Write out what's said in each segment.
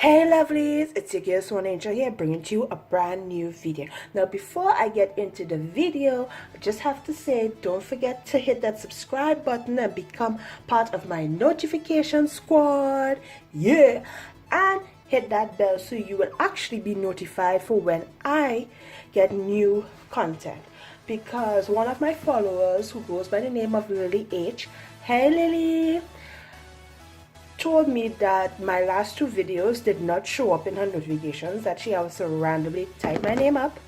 Hey lovelies, it's your girl Swan here bringing to you a brand new video. Now before I get into the video, I just have to say don't forget to hit that subscribe button and become part of my notification squad. Yeah, and hit that bell so you will actually be notified for when I get new content. Because one of my followers who goes by the name of Lily H, hey Lily, told me that my last two videos did not show up in her notifications, that she also randomly typed my name up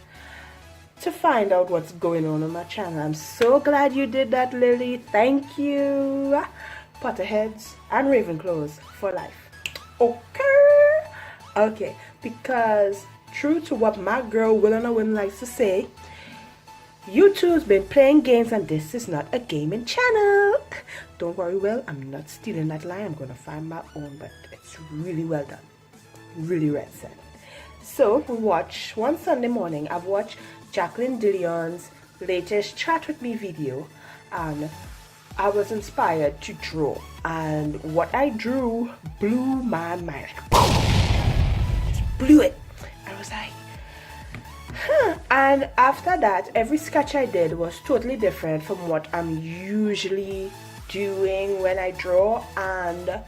to find out what's going on my channel. I'm so glad you did that, Lily. Thank you. Potterheads and Ravenclaws for life. Okay, because true to what my girl Willow Win likes to say, YouTube's been playing games and this is not a gaming channel. Don't worry, Will, I'm not stealing that line. I'm gonna find my own, but it's really well done. Really well said. So we watch one Sunday morning. I've watched Jacqueline Dillion's latest Chat With Me video and I was inspired to draw, and what I drew blew my mind. Just blew it. I was like, and after that, every sketch I did was totally different from what I'm usually doing when I draw, and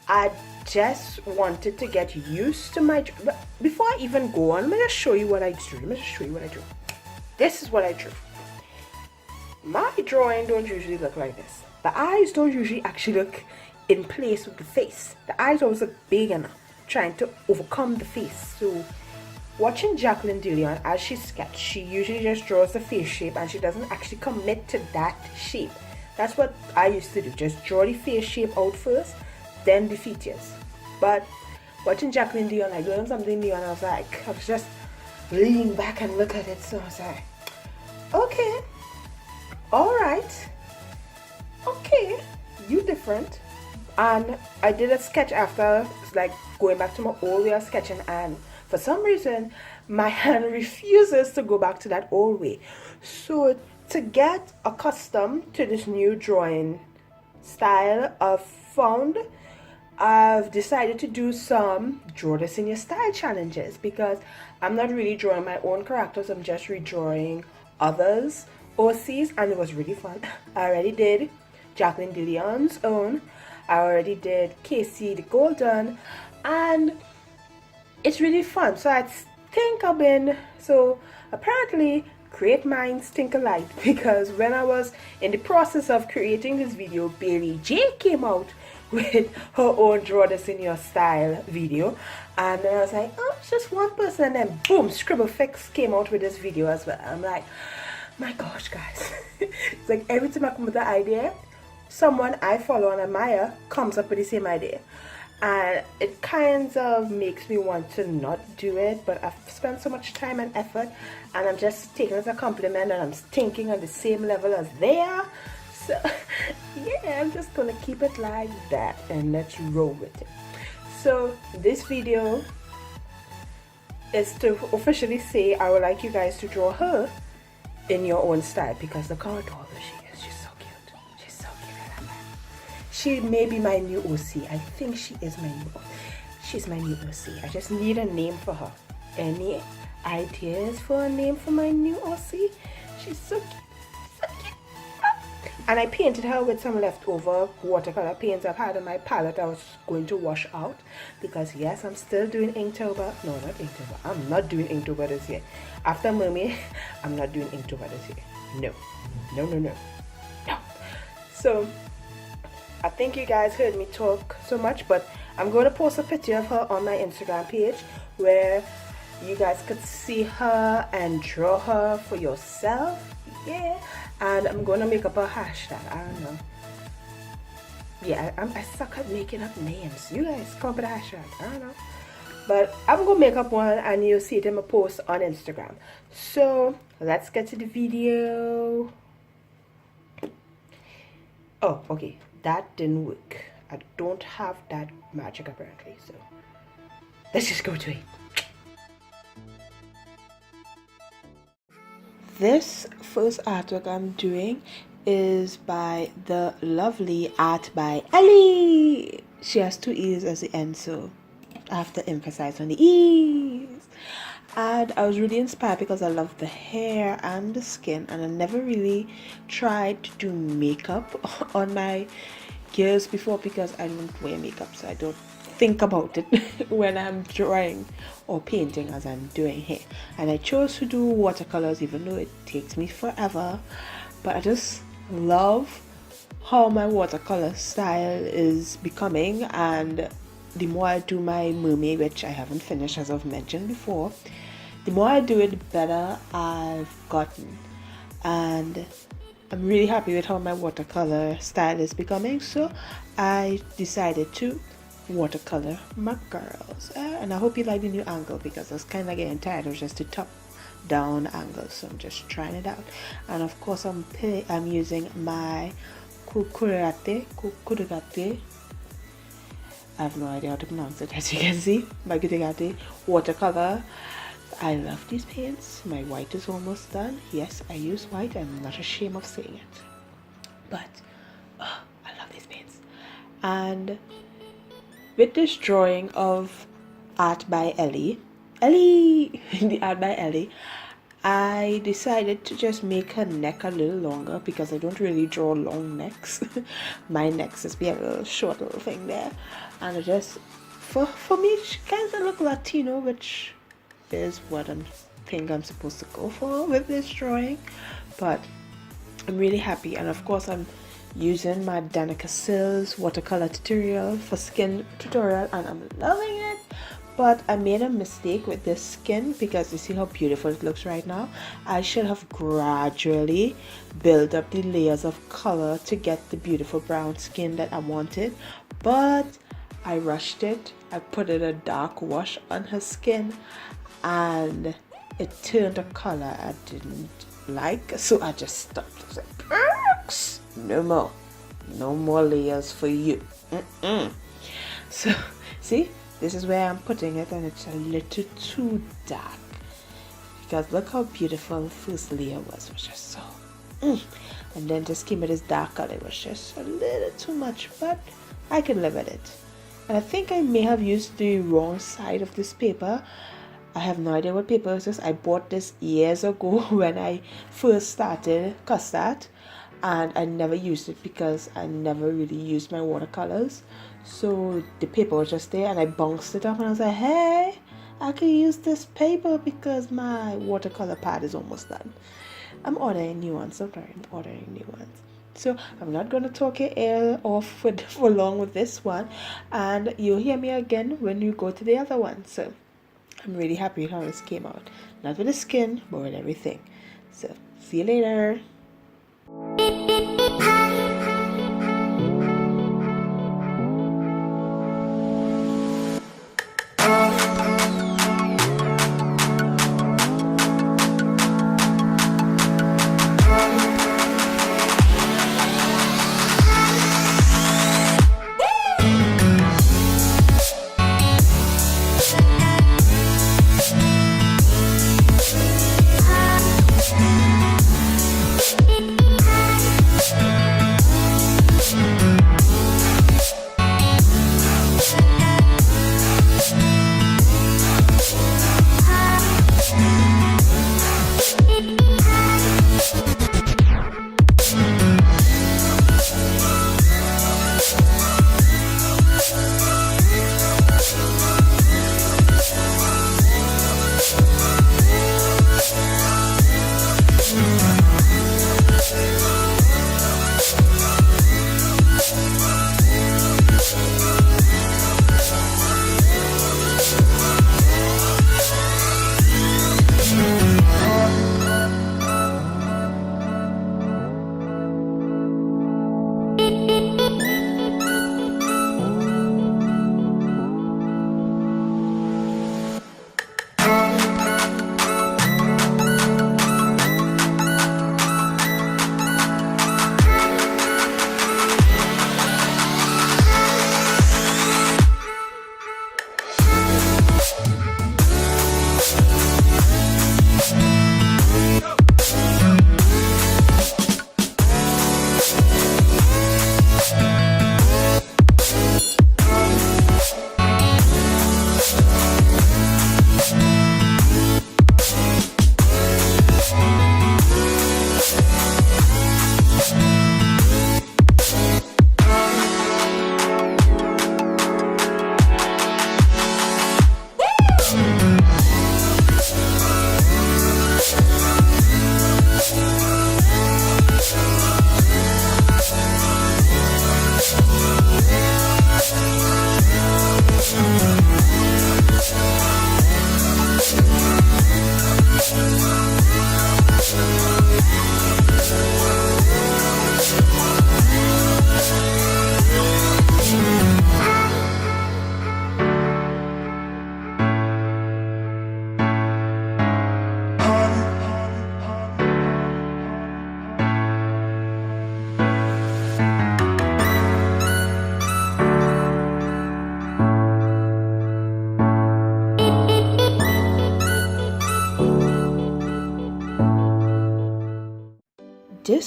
I just wanted to get used to my. But before I even go on, let me just show you what I drew. This is what I drew. My drawing don't usually look like this. The eyes don't usually actually look in place with the face. The eyes always look big enough, trying to overcome the face. So watching Jacqueline Dillion as she sketches, she usually just draws the face shape and she doesn't actually commit to that shape. That's what I used to do, just draw the face shape out first, then the features. But watching Jacqueline Dillion, I learned something new and I was just leaning back and look at it. So I was like, okay, alright, okay, you different. And I did a sketch after, like going back to my old way of sketching, and for some reason, my hand refuses to go back to that old way. So to get accustomed to this new drawing style I've decided to do some draw this in your style challenges, because I'm not really drawing my own characters, I'm just redrawing others OCs, and it was really fun. I already did Jacqueline Dillion's own, I already did Casey the Golden, and it's really fun. So I think apparently great minds think alike, because when I was in the process of creating this video, Bailey J came out with her own draw this in your style video, and then I was like, oh, it's just one person, and then boom, Scribblefix came out with this video as well. I'm like, my gosh guys. It's like every time I come with an idea, someone I follow and admire comes up with the same idea. And it kind of makes me want to not do it, but I've spent so much time and effort, and I'm just taking it as a compliment, and I'm thinking on the same level as they are. So yeah, I'm just gonna keep it like that and let's roll with it. So this video is to officially say I would like you guys to draw her in your own style, because look how adorable she is. She's so cute. She's so cute. I love her. She may be my new OC. I think she is my new OC. She's my new OC. I just need a name for her. Any ideas for a name for my new OC? She's so cute. So cute. And I painted her with some leftover watercolor paints I've had in my palette I was going to wash out, because yes, I'm still doing Inktober. No, not Inktober. I'm not doing Inktober this year. After Mermaid, I'm not doing Inktober this year. No. No. So I think you guys heard me talk so much, but I'm going to post a picture of her on my Instagram page where you guys could see her and draw her for yourself. Yeah, and I'm going to make up a hashtag. I don't know. Yeah, I suck at making up names. You guys come up with a hashtag. I don't know. But I'm going to make up one and you'll see it in my post on Instagram. So let's get to the video. Oh, okay. That didn't work. I don't have that magic apparently, so let's just go to it. This first artwork I'm doing is by the lovely Art by Ellie. She has two E's at the end, so I have to emphasize on the E's. And I was really inspired because I love the hair and the skin, and I never really tried to do makeup on my girls before because I don't wear makeup, so I don't think about it when I'm drawing or painting as I'm doing hair. And I chose to do watercolors even though it takes me forever, but I just love how my watercolor style is becoming. And the more I do my mermaid, which I haven't finished as I've mentioned before, the more I do it, the better I've gotten. And I'm really happy with how my watercolor style is becoming, so I decided to watercolor my girls. And I hope you like the new angle because I was kind of getting tired of just the top down angle, so I'm just trying it out. And of course I'm using my kukurate. I have no idea how to pronounce it, as you can see. My kukurate watercolor. I love these paints. My white is almost done. Yes, I use white. I'm not ashamed of saying it. But I love these paints. And with this drawing of Art by Ellie, the Art by Ellie, I decided to just make her neck a little longer because I don't really draw long necks. My necks just be a little short little thing there. And I just, for me, she kind of look Latino, which is what I think I'm supposed to go for with this drawing. But I'm really happy. And of course I'm using my Danica Sills watercolor tutorial for skin tutorial, and I'm loving it. But I made a mistake with this skin because you see how beautiful it looks right now. I should have gradually built up the layers of color to get the beautiful brown skin that I wanted, but I rushed it. I put in a dark wash on her skin and it turned a color I didn't like, so I just stopped. I was like, perks! No more layers for you. So see, this is where I'm putting it, and it's a little too dark because look how beautiful the first layer was just so and then just came with this dark color. It was just a little too much, but I can live with it. And I think I may have used the wrong side of this paper. I have no idea what paper is this. I bought this years ago when I first started custard, and I never used it because I never really used my watercolors. So the paper was just there and I bounced it up and I was like, hey, I can use this paper because my watercolor pad is almost done. I'm ordering new ones. I'm ordering new ones. So I'm not going to talk your ear off for long with this one, and you'll hear me again when you go to the other one. So I'm really happy with how this came out. Not with the skin, but with everything. So see you later.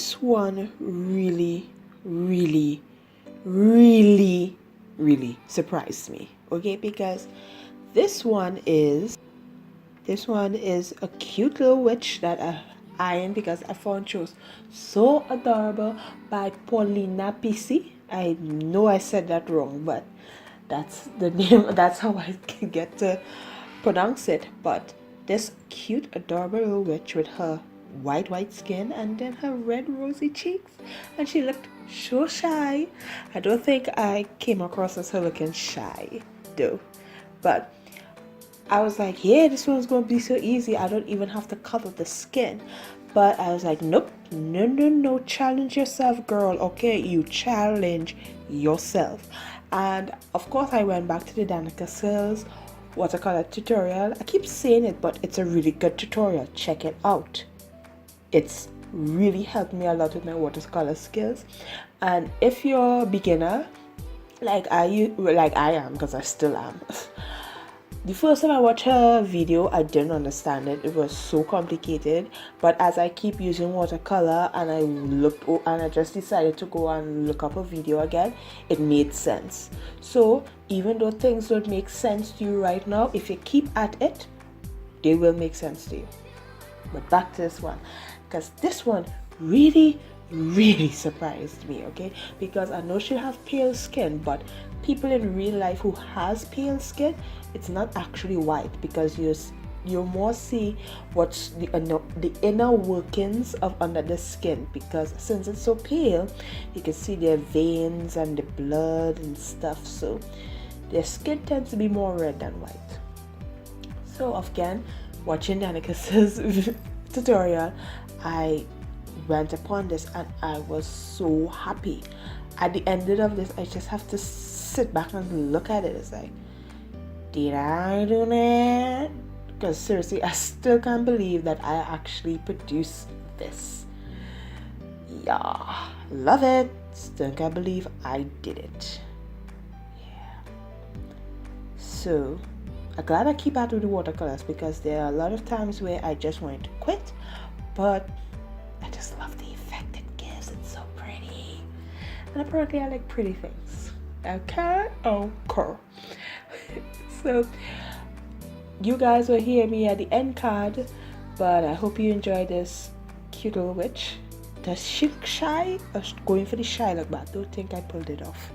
this one really, really, really, really surprised me, okay, because this one is a cute little witch that I ironed because I found she was so adorable, by Paulina PC. I know I said that wrong, but that's the name, that's how I can get to pronounce it. But this cute adorable little witch with her white skin and then her red rosy cheeks, and she looked so shy. I don't think I came across as her looking shy though, but I was like, yeah, this one's gonna be so easy, I don't even have to color the skin. But I was like, nope, no, challenge yourself, girl, okay? You challenge yourself. And of course I went back to the Danica Sills watercolor tutorial. I keep saying it, but it's a really good tutorial. Check it out. It's really helped me a lot with my watercolor skills. And if you're a beginner, like I am, because I still am, the first time I watched her video, I didn't understand it. It was so complicated. But as I keep using watercolor and I just decided to go and look up a video again, it made sense. So even though things don't make sense to you right now, if you keep at it, they will make sense to you. But back to this one, because this one really surprised me, okay? Because I know she'll have pale skin, but people in real life who has pale skin, it's not actually white, because you more see what's the inner workings of under the skin, because since it's so pale, you can see their veins and the blood and stuff, so their skin tends to be more red than white. So again, watching Danica's tutorial, I went upon this and I was so happy. At the end of this, I just have to sit back and look at it. It's like, did I do that? Because seriously, I still can't believe that I actually produced this. Yeah, love it. Still can't believe I did it. Yeah. So I'm glad I keep at with the watercolors, because there are a lot of times where I just wanted to quit, but I just love the effect it gives. It's so pretty. And apparently I like pretty things. Okay? So you guys will hear me at the end card, but I hope you enjoy this cute little witch. Does she look shy? Or going for the shy look, but I don't think I pulled it off.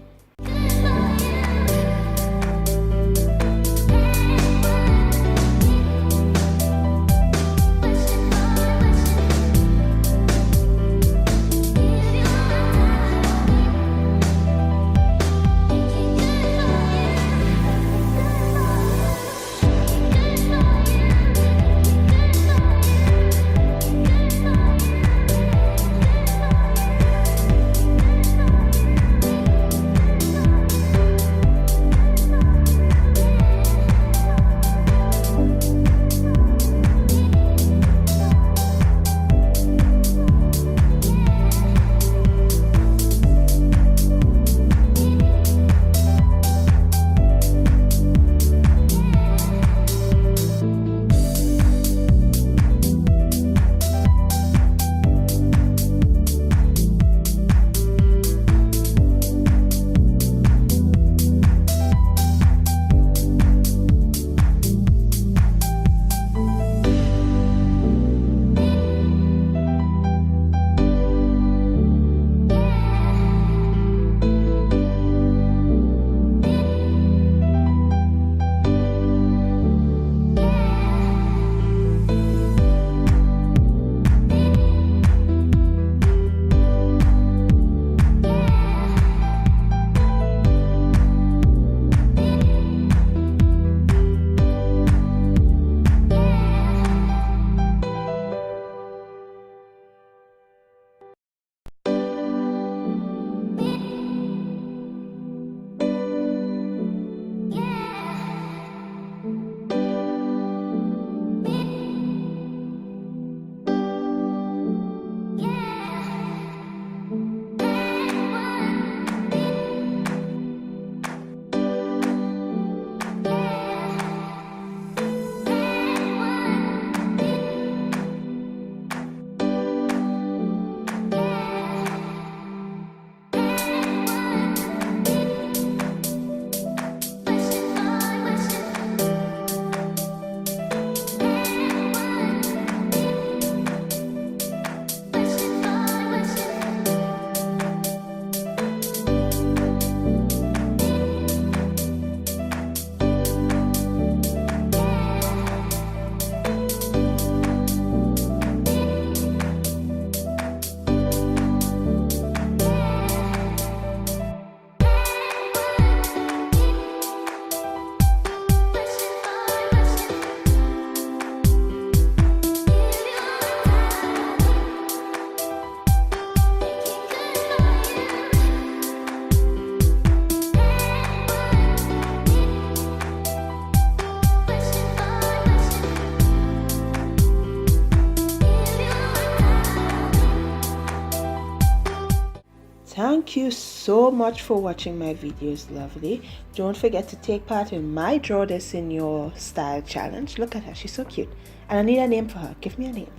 Thank you so much for watching my videos, lovely. Don't forget to take part in my Draw This in Your Style challenge. Look at her, she's so cute. And I need a name for her. Give me a name.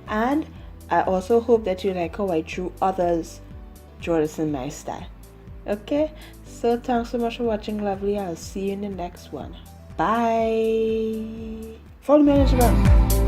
And I also hope that you like how I drew others draw this in my style. Okay, so thanks so much for watching, lovely. I'll see you in the next one. Bye. Follow me on Instagram.